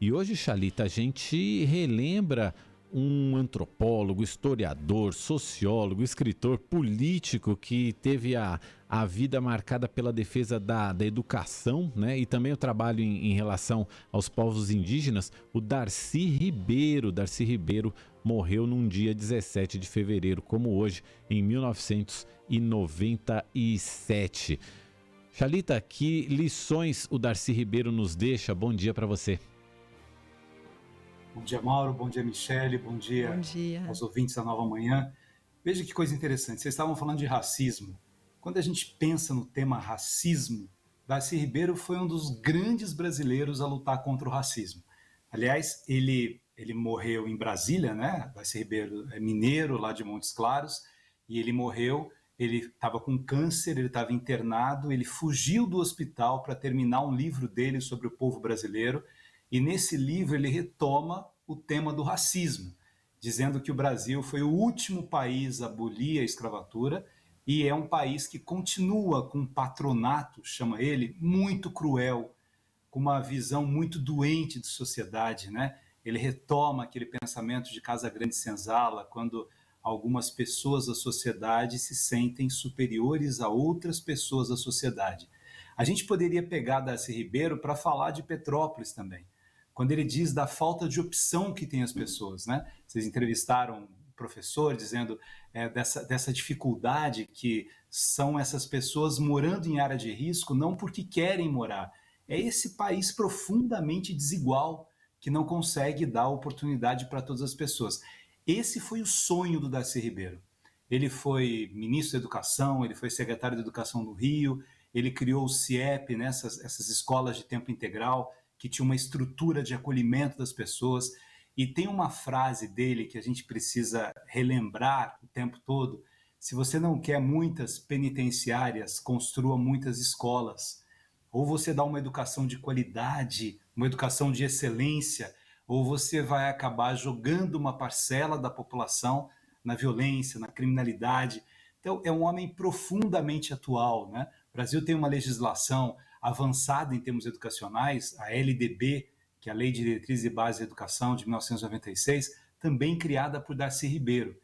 E hoje, Chalita, a gente relembra um antropólogo, historiador, sociólogo, escritor, político que teve a vida marcada pela defesa da educação, né? E também o trabalho em relação aos povos indígenas, o Darcy Ribeiro. Darcy Ribeiro morreu num dia 17 de fevereiro, como hoje, em 1997. Chalita, que lições o Darcy Ribeiro nos deixa? Bom dia para você. Bom dia, Mauro. Bom dia, Michele. Bom dia aos ouvintes da Nova Manhã. Veja que coisa interessante. Vocês estavam falando de racismo. Quando a gente pensa no tema racismo, Darcy Ribeiro foi um dos grandes brasileiros a lutar contra o racismo. Aliás, ele morreu em Brasília, né? Darcy Ribeiro é mineiro, lá de Montes Claros, e ele morreu. Ele estava com câncer, ele estava internado, ele fugiu do hospital para terminar um livro dele sobre o povo brasileiro. E nesse livro ele retoma o tema do racismo, dizendo que o Brasil foi o último país a abolir a escravatura e é um país que continua com um patronato, chama ele, muito cruel, com uma visão muito doente de sociedade, né? Ele retoma aquele pensamento de Casa Grande Senzala, quando algumas pessoas da sociedade se sentem superiores a outras pessoas da sociedade. A gente poderia pegar Darcy Ribeiro para falar de Petrópolis também, quando ele diz da falta de opção que tem as pessoas, né? Vocês entrevistaram um professor dizendo dessa dificuldade que são essas pessoas morando em área de risco não porque querem morar. É esse país profundamente desigual que não consegue dar oportunidade para todas as pessoas. Esse foi o sonho do Darcy Ribeiro. Ele foi ministro da Educação, ele foi secretário de Educação do Rio, ele criou o CIEP, né, essas escolas de tempo integral, que tinha uma estrutura de acolhimento das pessoas. E tem uma frase dele que a gente precisa relembrar o tempo todo: se você não quer muitas penitenciárias, construa muitas escolas. Ou você dá uma educação de qualidade, uma educação de excelência, ou você vai acabar jogando uma parcela da população na violência, na criminalidade. Então, é um homem profundamente atual, né? O Brasil tem uma legislação avançada em termos educacionais, a LDB, que é a Lei de Diretrizes e Bases da Educação de 1996, também criada por Darcy Ribeiro.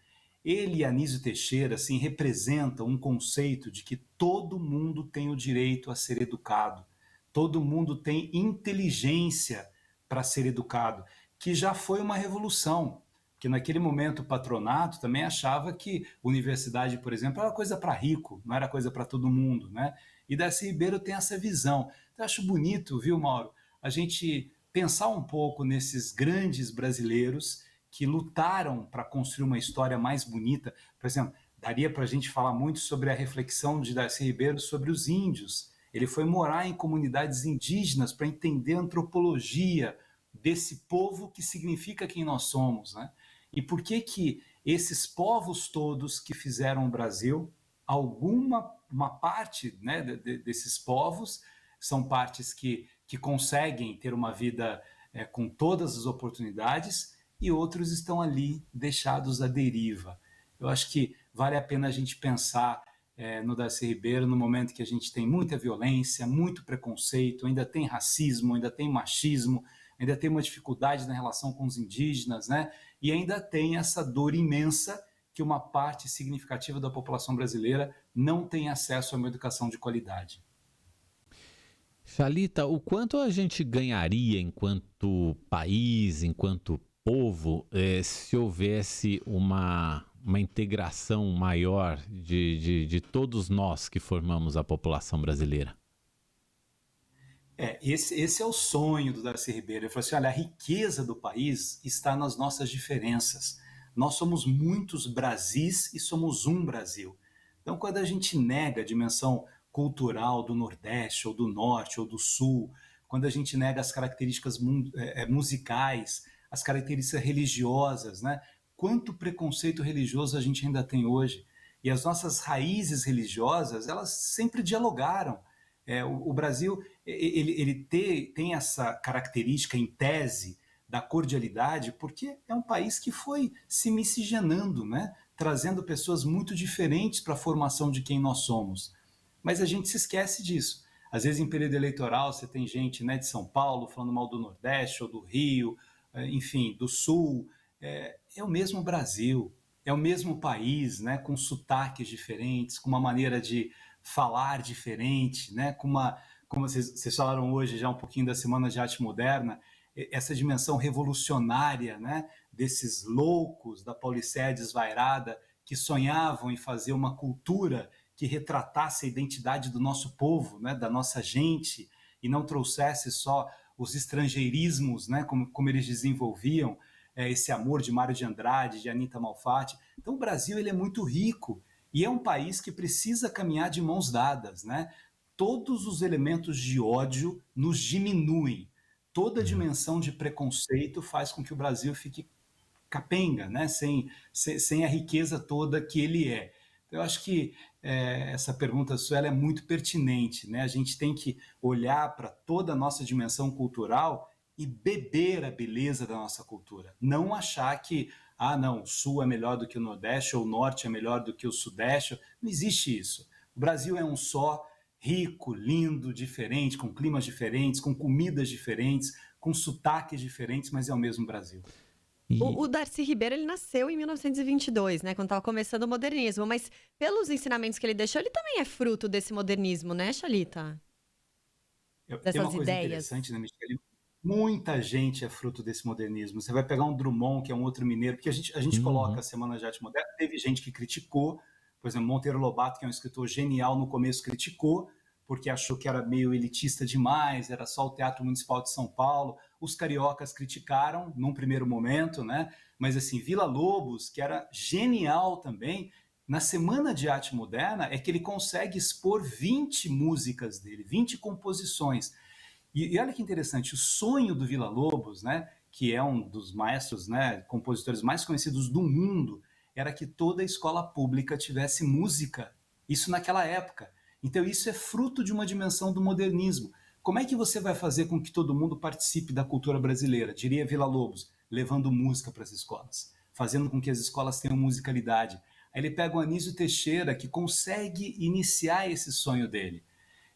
Ele e Anísio Teixeira assim, representam um conceito de que todo mundo tem o direito a ser educado, todo mundo tem inteligência para ser educado, que já foi uma revolução, que naquele momento o patronato também achava que universidade, por exemplo, era coisa para rico, não era coisa para todo mundo, né? E Darcy Ribeiro tem essa visão. Então, eu acho bonito, viu, Mauro, a gente pensar um pouco nesses grandes brasileiros que lutaram para construir uma história mais bonita. Por exemplo, daria para a gente falar muito sobre a reflexão de Darcy Ribeiro sobre os índios. Ele foi morar em comunidades indígenas para entender a antropologia desse povo que significa quem nós somos, né? E por que esses povos todos que fizeram o Brasil, uma parte, né, desses povos, são partes que conseguem ter uma vida com todas as oportunidades, e outros estão ali deixados à deriva. Eu acho que vale a pena a gente pensar no Darcy Ribeiro no momento que a gente tem muita violência, muito preconceito, ainda tem racismo, ainda tem machismo, ainda tem uma dificuldade na relação com os indígenas, né? E ainda tem essa dor imensa que uma parte significativa da população brasileira não tem acesso a uma educação de qualidade. Chalita, o quanto a gente ganharia enquanto país, enquanto povo, se houvesse uma integração maior de todos nós que formamos a população brasileira? Esse é o sonho do Darcy Ribeiro. Ele falou assim: olha, a riqueza do país está nas nossas diferenças. Nós somos muitos Brasis e somos um Brasil. Então, quando a gente nega a dimensão cultural do Nordeste, ou do Norte, ou do Sul, quando a gente nega as características musicais, as características religiosas, né? Quanto preconceito religioso a gente ainda tem hoje? E as nossas raízes religiosas, elas sempre dialogaram. O Brasil ele tem essa característica em tese da cordialidade, porque é um país que foi se miscigenando, né? Trazendo pessoas muito diferentes para a formação de quem nós somos. Mas a gente se esquece disso. Às vezes, em período eleitoral, você tem gente, né, de São Paulo falando mal do Nordeste ou do Rio, enfim, do Sul. É o mesmo Brasil, é o mesmo país, né, com sotaques diferentes, com uma maneira de falar diferente, né, como vocês falaram hoje já um pouquinho da Semana de Arte Moderna, essa dimensão revolucionária, né, desses loucos da Paulicéia desvairada que sonhavam em fazer uma cultura que retratasse a identidade do nosso povo, né, da nossa gente, e não trouxesse só os estrangeirismos, né, como eles desenvolviam, esse amor de Mário de Andrade, de Anita Malfatti. Então o Brasil ele é muito rico e é um país que precisa caminhar de mãos dadas, né? Todos os elementos de ódio nos diminuem. Toda a dimensão de preconceito faz com que o Brasil fique capenga, né? sem a riqueza toda que ele é. Eu acho que essa pergunta sua ela é muito pertinente, né? A gente tem que olhar para toda a nossa dimensão cultural e beber a beleza da nossa cultura. Não achar que, não, o Sul é melhor do que o Nordeste ou o Norte é melhor do que o Sudeste. Não existe isso. O Brasil é um só, rico, lindo, diferente, com climas diferentes, com comidas diferentes, com sotaques diferentes, mas é o mesmo Brasil. O Darcy Ribeiro, ele nasceu em 1922, né, quando estava começando o modernismo, mas pelos ensinamentos que ele deixou, ele também é fruto desse modernismo, né, Xalita? Tem uma coisa interessante, né, Michele? Muita gente é fruto desse modernismo. Você vai pegar um Drummond, que é um outro mineiro, porque a gente coloca a Semana de Arte Moderna, teve gente que criticou, por exemplo, Monteiro Lobato, que é um escritor genial, no começo criticou, porque achou que era meio elitista demais, era só o Teatro Municipal de São Paulo. Os cariocas criticaram num primeiro momento, né? Mas assim, Villa-Lobos, que era genial também, na Semana de Arte Moderna é que ele consegue expor 20 músicas dele, 20 composições. E olha que interessante, o sonho do Villa-Lobos, né, que é um dos maestros, né, compositores mais conhecidos do mundo, era que toda a escola pública tivesse música, isso naquela época. Então isso é fruto de uma dimensão do modernismo. Como é que você vai fazer com que todo mundo participe da cultura brasileira? Diria Villa-Lobos, levando música para as escolas, fazendo com que as escolas tenham musicalidade. Aí ele pega o Anísio Teixeira, que consegue iniciar esse sonho dele.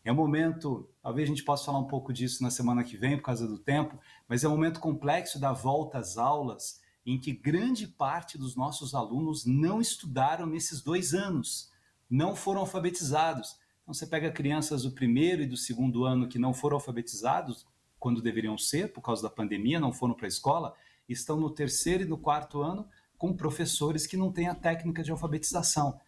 É um momento, talvez a gente possa falar um pouco disso na semana que vem, por causa do tempo, mas é um momento complexo da volta às aulas, em que grande parte dos nossos alunos não estudaram nesses 2 anos, não foram alfabetizados. Então você pega crianças do primeiro e do segundo ano que não foram alfabetizados, quando deveriam ser, por causa da pandemia, não foram para a escola, estão no terceiro e no quarto ano com professores que não têm a técnica de alfabetização.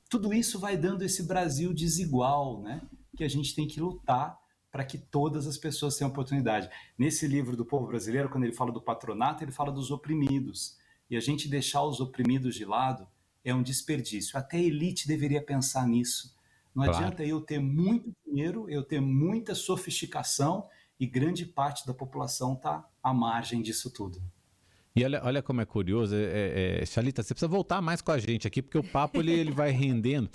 Tudo isso vai dando esse Brasil desigual, né? Que a gente tem que lutar para que todas as pessoas tenham oportunidade. Nesse livro do Povo Brasileiro, quando ele fala do patronato, ele fala dos oprimidos. E a gente deixar os oprimidos de lado é um desperdício. Até a elite deveria pensar nisso. Não adianta eu ter muito dinheiro, eu ter muita sofisticação e grande parte da população está à margem disso tudo. E olha como é curioso, Xalita, você precisa voltar mais com a gente aqui, porque o papo ele vai rendendo.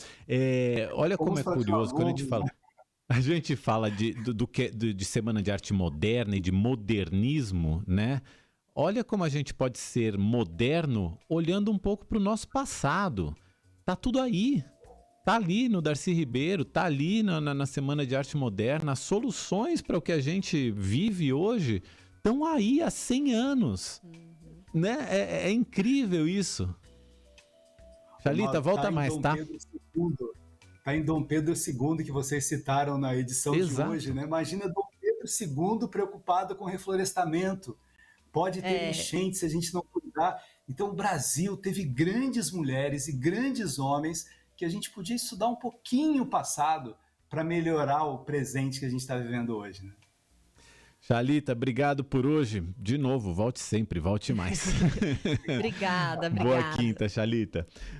Olha como é curioso quando a gente fala de Semana de Arte Moderna e de modernismo, né? Olha como a gente pode ser moderno olhando um pouco para o nosso passado. Tá tudo aí. Tá ali no Darcy Ribeiro, tá ali na Semana de Arte Moderna. As soluções para o que a gente vive hoje estão aí há 100 anos. Né? É incrível isso. Xalita, volta mais, tá? Está em Dom Pedro II, que vocês citaram na edição de hoje, né? Imagina Dom Pedro II preocupado com reflorestamento. Pode ter enchente se a gente não cuidar. Então o Brasil teve grandes mulheres e grandes homens que a gente podia estudar um pouquinho o passado para melhorar o presente que a gente está vivendo hoje, né? Xalita, obrigado por hoje. De novo, volte sempre, volte mais. Obrigada. Boa quinta, Xalita.